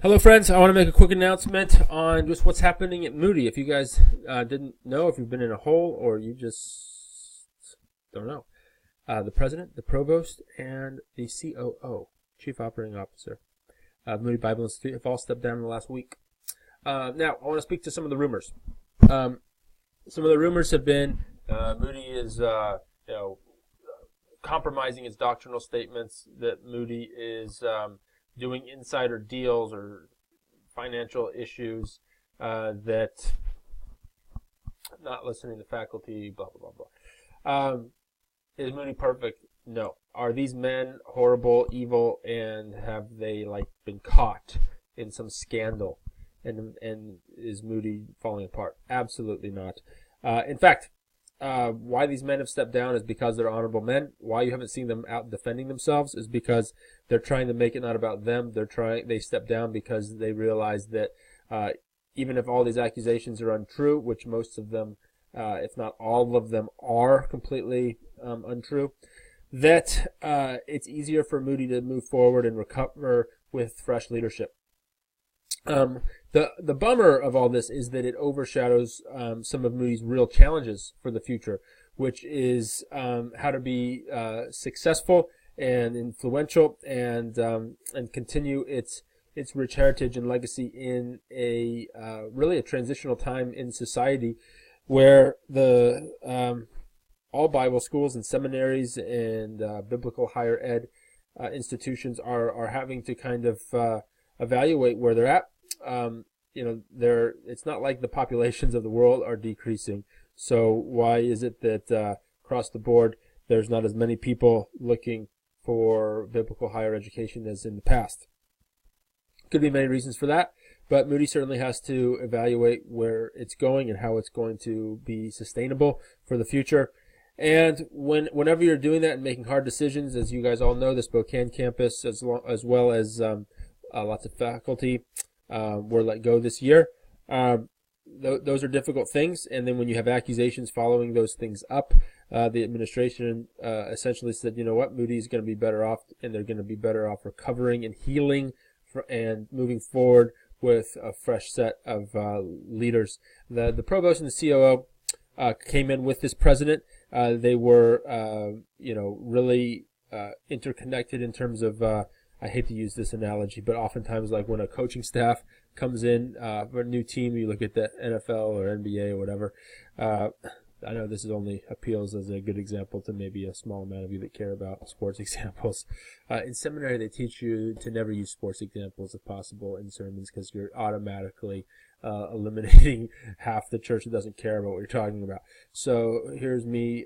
Hello, friends. I want to make a quick announcement on just what's happening at Moody. If you guys didn't know, if you've been in a hole or you just don't know, the president, the provost, and the COO, Chief Operating Officer of Moody Bible Institute, have all stepped down in the last week. Now, I want to speak to some of the rumors. Some of the rumors have been Moody is, compromising its doctrinal statements, that Moody is doing insider deals or financial issues, that not listening to faculty, blah, blah, blah, blah. Is Moody perfect? No. Are these men horrible, evil, and have they been caught in some scandal? And is Moody falling apart? Absolutely not. In fact, why these men have stepped down is because they're honorable men. Why you haven't seen them out defending themselves is because they're trying to make it not about them. They step down because they realize that even if all these accusations are untrue, which most of them, if not all of them, are completely untrue, that it's easier for Moody to move forward and recover with fresh leadership. The bummer of all this is that it overshadows some of Moody's real challenges for the future, which is how to be successful and influential and continue its rich heritage and legacy in really a transitional time in society, where the all Bible schools and seminaries and biblical higher ed institutions are having to kind of evaluate where they're at. It's not like the populations of the world are decreasing. So why is it that across the board there's not as many people looking for biblical higher education as in the past? Could be many reasons for that, but Moody certainly has to evaluate where it's going and how it's going to be sustainable for the future. And whenever you're doing that and making hard decisions, as you guys all know, the Spokane campus as well as lots of faculty were let go this year. Those are difficult things, and then when you have accusations following those things up, the administration essentially said, you know what, Moody's going to be better off, and they're going to be better off recovering and healing and moving forward with a fresh set of leaders. The provost and the COO came in with this president. They were, really interconnected in terms of I hate to use this analogy, but oftentimes, like when a coaching staff comes in for a new team, you look at the NFL or NBA or whatever. I know this is only appeals as a good example to maybe a small amount of you that care about sports examples. In seminary, they teach you to never use sports examples if possible in sermons, because you're automatically eliminating half the church that doesn't care about what you're talking about. So here's me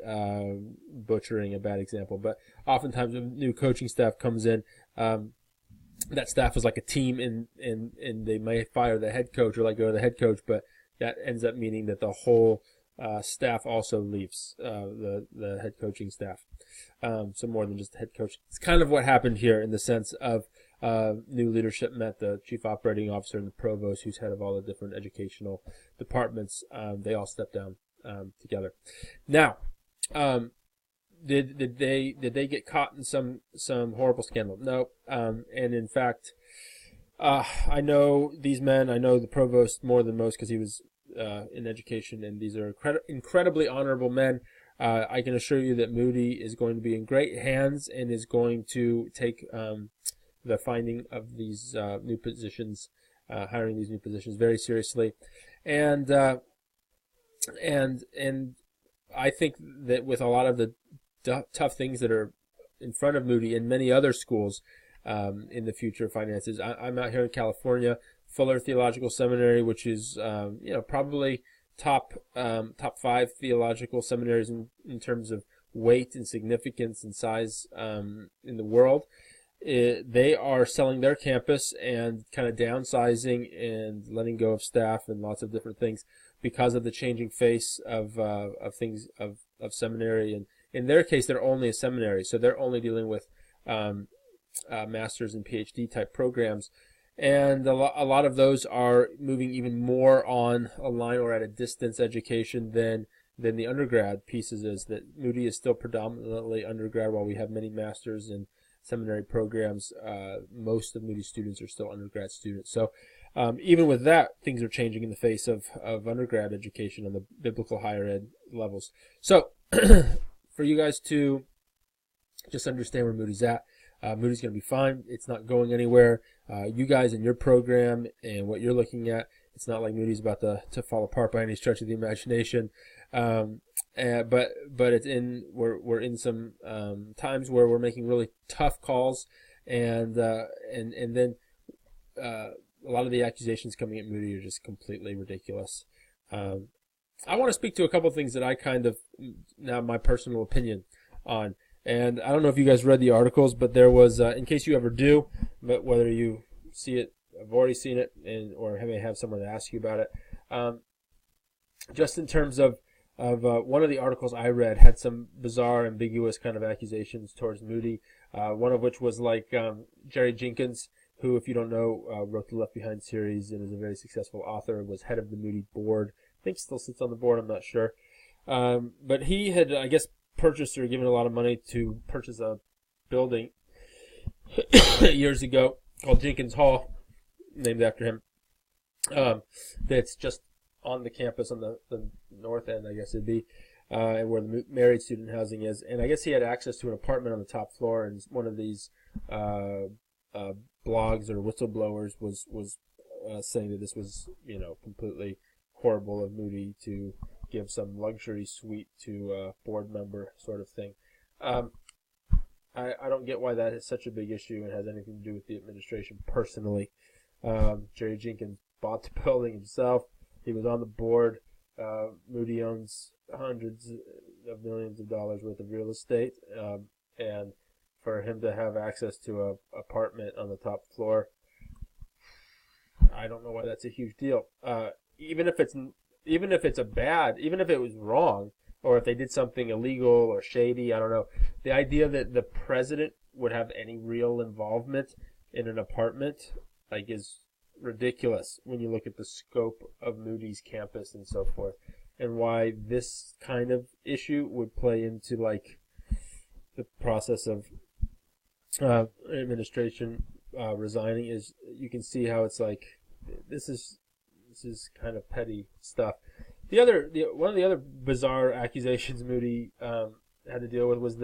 butchering a bad example, but oftentimes when new coaching staff comes in, that staff is like a team, and they may fire the head coach or let go of the head coach, but that ends up meaning that the whole staff also leaves, the head coaching staff. So more than just the head coach. It's kind of what happened here in the sense of new leadership met the chief operating officer and the provost, who's head of all the different educational departments. They all stepped down together. Now, did they get caught in some horrible scandal? No. And in fact, I know these men. I know the provost more than most because he was in education, and these are incredibly honorable men. I can assure you that Moody is going to be in great hands and is going to take the finding of these new positions, hiring these new positions very seriously, and I think that with a lot of the tough things that are in front of Moody and many other schools in the future finances, I'm out here in California. Fuller Theological Seminary, which is probably top 5 theological seminaries in terms of weight and significance and size in the world. They are selling their campus and kind of downsizing and letting go of staff and lots of different things because of the changing face of things of seminary. And in their case, they're only a seminary, so they're only dealing with master's and PhD type programs. And a lot of those are moving even more on a line or at a distance education than the undergrad pieces is. That Moody is still predominantly undergrad, while we have many masters and seminary programs. Most of Moody students are still undergrad students. So even with that, things are changing in the face of undergrad education on the biblical higher ed levels. So for you guys to just understand where Moody's at, Moody's going to be fine. It's not going anywhere. You guys in your program and what you're looking at, it's not like Moody's about to fall apart by any stretch of the imagination. But it's we're in some times where we're making really tough calls, and then a lot of the accusations coming at Moody are just completely ridiculous. I want to speak to a couple of things that I kind of now my personal opinion on. And I don't know if you guys read the articles, but there was, in case you ever do, but whether you see it, I've already seen it, or may have someone to ask you about it. Just in terms of one of the articles I read had some bizarre, ambiguous kind of accusations towards Moody. One of which was like Jerry Jenkins, who, if you don't know, wrote the Left Behind series and is a very successful author, was head of the Moody board. I think still sits on the board, I'm not sure. But he had, I guess, purchased or given a lot of money to purchase a building years ago called Jenkins Hall, named after him. That's just on the campus on the north end, I guess it'd be, and where the married student housing is. And I guess he had access to an apartment on the top floor, and one of these blogs or whistleblowers was saying that this was, completely horrible of Moody to give some luxury suite to a board member sort of thing. I don't get why that is such a big issue and has anything to do with the administration personally. Jerry Jenkins bought the building himself. He was on the board. Moody owns hundreds of millions of dollars worth of real estate. And for him to have access to an apartment on the top floor, I don't know why that's a huge deal. Even if it was wrong, or if they did something illegal or shady, I don't know. The idea that the president would have any real involvement in an apartment, is ridiculous when you look at the scope of Moody's campus and so forth, and why this kind of issue would play into the process of administration resigning. Is you can see how it's this is kind of petty stuff. One of the other bizarre accusations Moody had to deal with was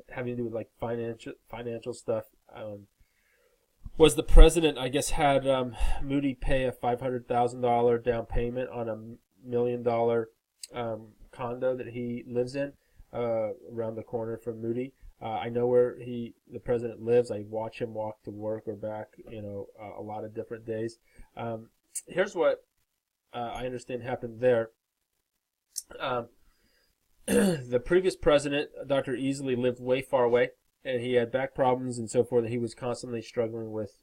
having to do with financial stuff. Was the president, I guess, had Moody pay a $500,000 down payment on $1 million condo that he lives in around the corner from Moody. I know where the president lives. I watch him walk to work or back, a lot of different days. Here's what I understand happened there. The previous president, Dr. Easley, lived way far away, and he had back problems and so forth, and he was constantly struggling with,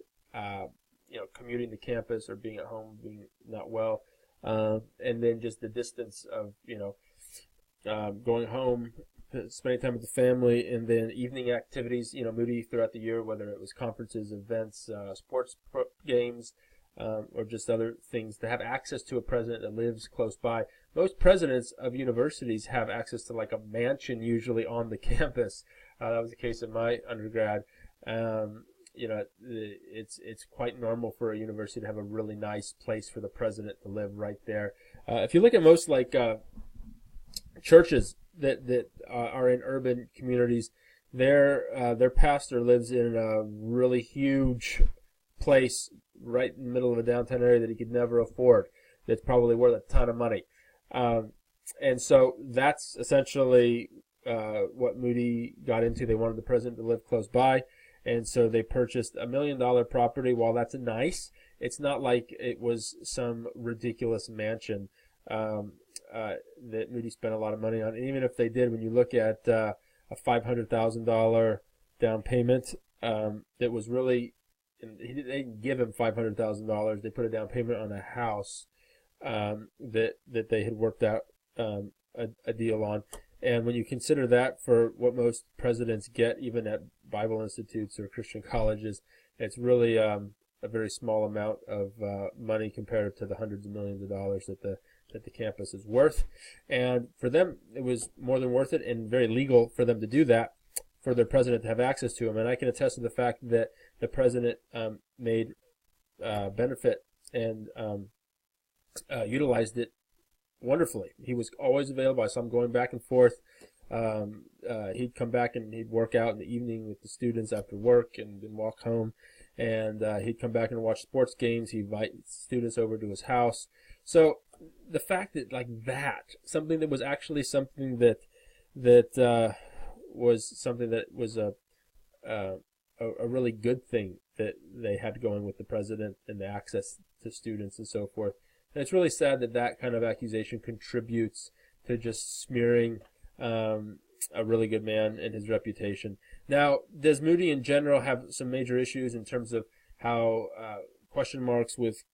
commuting to campus or being at home, being not well, and then just the distance of, going home, spending time with the family, and then evening activities, Moody throughout the year, whether it was conferences, events, sports games, or just other things, to have access to a president that lives close by. Most presidents of universities have access to a mansion usually on the campus. That was the case in my undergrad. It's quite normal for a university to have a really nice place for the president to live right there. If you look at most churches that are in urban communities, their pastor lives in a really huge place right in the middle of a downtown area that he could never afford. That's probably worth a ton of money. And so that's essentially what Moody got into. They wanted the president to live close by, and so they purchased $1 million property. While that's nice, it's not like it was some ridiculous mansion that Moody spent a lot of money on. And even if they did, when you look at a $500,000 down payment, that was really, they didn't give him $500,000. They put a down payment on a house that they had worked out a deal on. And when you consider that for what most presidents get, even at Bible institutes or Christian colleges, it's really a very small amount of money compared to the hundreds of millions of dollars that the campus is worth. And for them, it was more than worth it and very legal for them to do that for their president to have access to them. And I can attest to the fact that the president made benefit and utilized it wonderfully. He was always available. I saw him going back and forth. He'd come back and he'd work out in the evening with the students after work and then walk home. And he'd come back and watch sports games. He'd invite students over to his house. So the fact that something that was actually something that was something that was a really good thing that they had going with the president and the access to students and so forth. And it's really sad that kind of accusation contributes to just smearing a really good man and his reputation. Now, does Moody in general have some major issues in terms of how question marks with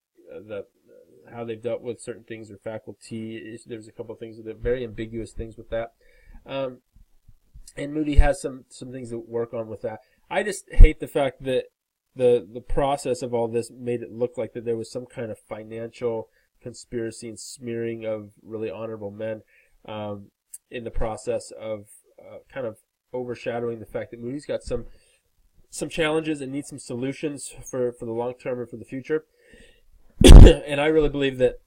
how they've dealt with certain things or faculty? There's a couple of things that are very ambiguous things with that. And Moody has some things to work on with that. I just hate the fact that the process of all this made it look like that there was some kind of financial conspiracy and smearing of really honorable men in the process of kind of overshadowing the fact that Moody's got some challenges and needs some solutions for the long term and for the future. And I really believe that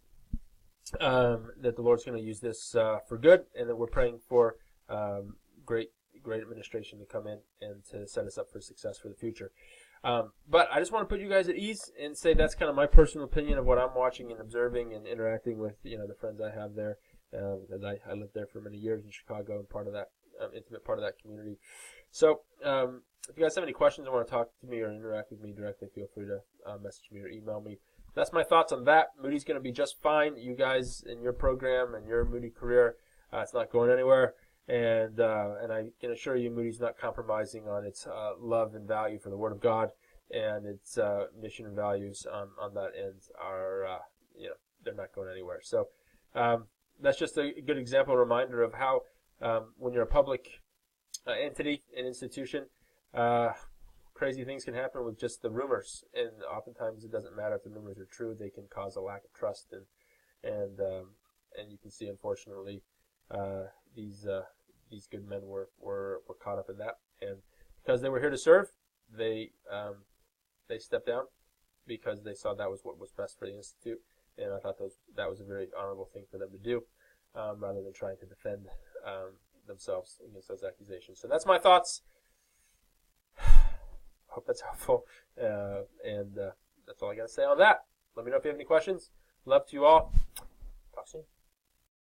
the Lord's going to use this for good, and that we're praying for great administration to come in and to set us up for success for the future. But I just want to put you guys at ease and say that's kind of my personal opinion of what I'm watching and observing and interacting with, the friends I have there. Because I lived there for many years in Chicago and part of that intimate part of that community. So if you guys have any questions or want to talk to me or interact with me directly, feel free to message me or email me. That's my thoughts on that. Moody's going to be just fine. You guys in your program and your Moody career, it's not going anywhere. And I can assure you Moody's not compromising on its love and value for the Word of God, and its mission and values on that end are, they're not going anywhere. So that's just a good example, a reminder of how when you're a public entity, an institution, crazy things can happen with just the rumors, and oftentimes it doesn't matter if the rumors are true; they can cause a lack of trust, and you can see, unfortunately, these good men were caught up in that, and because they were here to serve, they stepped down because they saw that was what was best for the institute, and I thought that was a very honorable thing for them to do, rather than trying to defend themselves against those accusations. So that's my thoughts. Hope that's helpful, and that's all I got to say on that. Let me know if you have any questions. Love to you all. Talk soon.